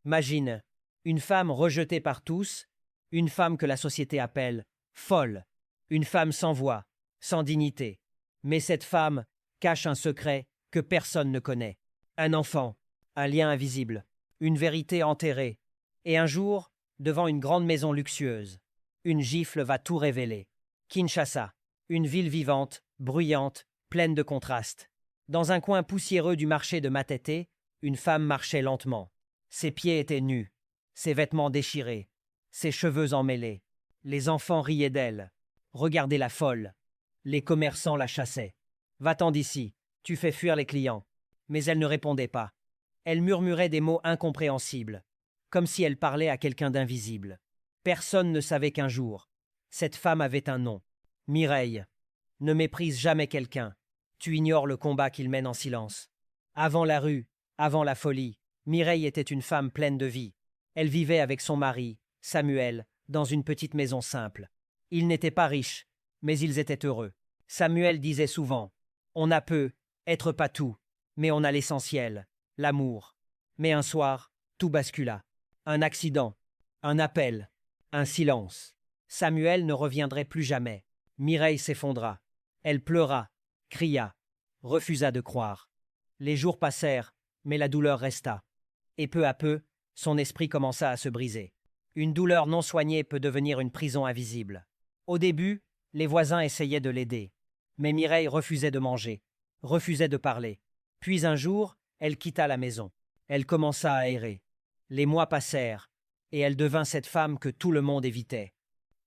Imagine, une femme rejetée par tous, une femme que la société appelle folle, une femme sans voix, sans dignité. Mais cette femme cache un secret que personne ne connaît. Un enfant, un lien invisible, une vérité enterrée. Et un jour, devant une grande maison luxueuse, une gifle va tout révéler. Kinshasa, une ville vivante, bruyante, pleine de contrastes. Dans un coin poussiéreux du marché de Matete, une femme marchait lentement. Ses pieds étaient nus, ses vêtements déchirés, ses cheveux emmêlés. Les enfants riaient d'elle. Regardez la folle. Les commerçants la chassaient. Va-t'en d'ici, tu fais fuir les clients. Mais elle ne répondait pas. Elle murmurait des mots incompréhensibles, comme si elle parlait à quelqu'un d'invisible. Personne ne savait qu'un jour, cette femme avait un nom. Mireille. Ne méprise jamais quelqu'un. Tu ignores le combat qu'il mène en silence. Avant la rue, avant la folie, Mireille était une femme pleine de vie. Elle vivait avec son mari, Samuel, dans une petite maison simple. Ils n'étaient pas riches, mais ils étaient heureux. Samuel disait souvent: on a peu, être pas tout, mais on a l'essentiel, l'amour. Mais un soir, tout bascula. Un accident, un appel, un silence. Samuel ne reviendrait plus jamais. Mireille s'effondra. Elle pleura, cria, refusa de croire. Les jours passèrent, mais la douleur resta. Et peu à peu, son esprit commença à se briser. Une douleur non soignée peut devenir une prison invisible. Au début, les voisins essayaient de l'aider. Mais Mireille refusait de manger, refusait de parler. Puis un jour, elle quitta la maison. Elle commença à errer. Les mois passèrent, et elle devint cette femme que tout le monde évitait.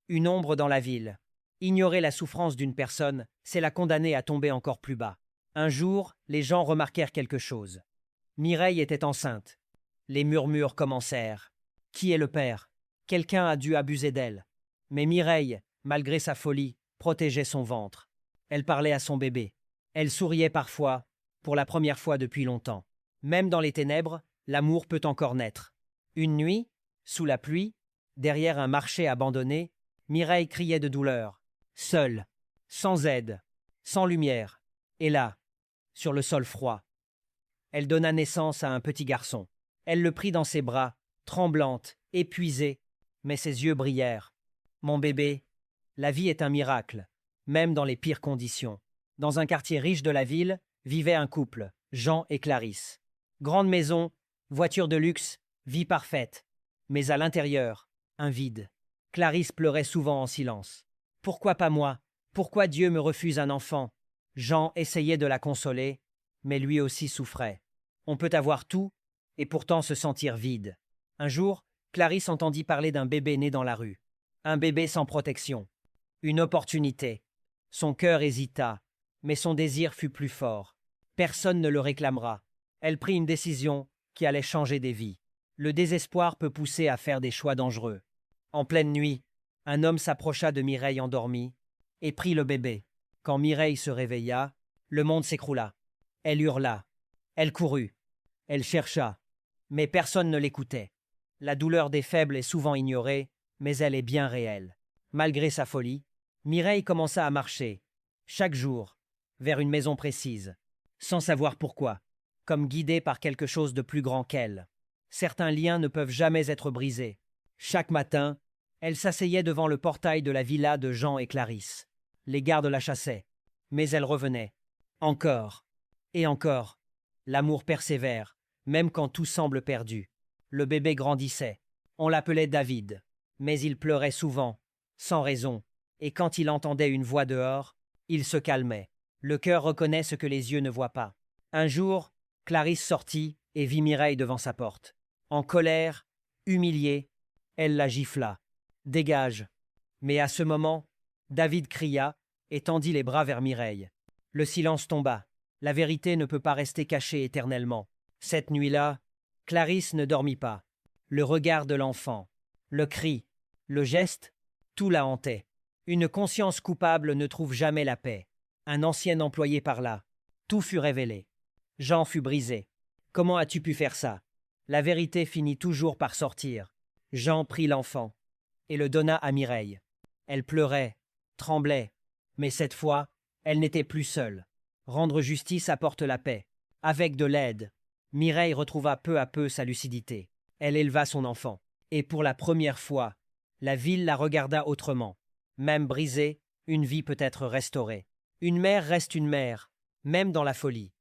Une ombre dans la ville. Ignorer la souffrance d'une personne, c'est la condamner à tomber encore plus bas. Un jour, les gens remarquèrent quelque chose. Mireille était enceinte. Les murmures commencèrent. Qui est le père? Quelqu'un a dû abuser d'elle. Mais Mireille, malgré sa folie, protégeait son ventre. Elle parlait à son bébé. Elle souriait parfois, pour la première fois depuis longtemps. Même dans les ténèbres, l'amour peut encore naître. Une nuit, sous la pluie, derrière un marché abandonné, Mireille criait de douleur. Seule, sans aide, sans lumière. Et là, sur le sol froid, elle donna naissance à un petit garçon. Elle le prit dans ses bras, tremblante, épuisée, mais ses yeux brillèrent. Mon bébé, la vie est un miracle, même dans les pires conditions. Dans un quartier riche de la ville, vivait un couple, Jean et Clarisse. Grande maison, voiture de luxe, vie parfaite. Mais à l'intérieur, un vide. Clarisse pleurait souvent en silence. Pourquoi pas moi? Pourquoi Dieu me refuse un enfant? Jean essayait de la consoler, mais lui aussi souffrait. On peut avoir tout, et pourtant se sentir vide. Un jour, Clarisse entendit parler d'un bébé né dans la rue. Un bébé sans protection. Une opportunité. Son cœur hésita, mais son désir fut plus fort. Personne ne le réclamera. Elle prit une décision qui allait changer des vies. Le désespoir peut pousser à faire des choix dangereux. En pleine nuit, un homme s'approcha de Mireille endormie et prit le bébé. Quand Mireille se réveilla, le monde s'écroula. Elle hurla. Elle courut. Elle chercha. Mais personne ne l'écoutait. La douleur des faibles est souvent ignorée, mais elle est bien réelle. Malgré sa folie, Mireille commença à marcher, chaque jour, vers une maison précise, sans savoir pourquoi, comme guidée par quelque chose de plus grand qu'elle. Certains liens ne peuvent jamais être brisés. Chaque matin, elle s'asseyait devant le portail de la villa de Jean et Clarisse. Les gardes la chassaient, mais elle revenait. Encore et encore. L'amour persévère, même quand tout semble perdu. Le bébé grandissait. On l'appelait David, mais il pleurait souvent, sans raison, et quand il entendait une voix dehors, il se calmait. Le cœur reconnaît ce que les yeux ne voient pas. Un jour, Clarisse sortit et vit Mireille devant sa porte. En colère, humiliée, elle la gifla. « Dégage !» Mais à ce moment, David cria et tendit les bras vers Mireille. Le silence tomba. La vérité ne peut pas rester cachée éternellement. Cette nuit-là, Clarisse ne dormit pas. Le regard de l'enfant, le cri, le geste, tout la hantait. Une conscience coupable ne trouve jamais la paix. Un ancien employé parla. Tout fut révélé. Jean fut brisé. Comment as-tu pu faire ça? La vérité finit toujours par sortir. Jean prit l'enfant et le donna à Mireille. Elle pleurait, tremblait, mais cette fois, elle n'était plus seule. Rendre justice apporte la paix. Avec de l'aide, Mireille retrouva peu à peu sa lucidité. Elle éleva son enfant. Et pour la première fois, la ville la regarda autrement. Même brisée, une vie peut être restaurée. Une mère reste une mère, même dans la folie.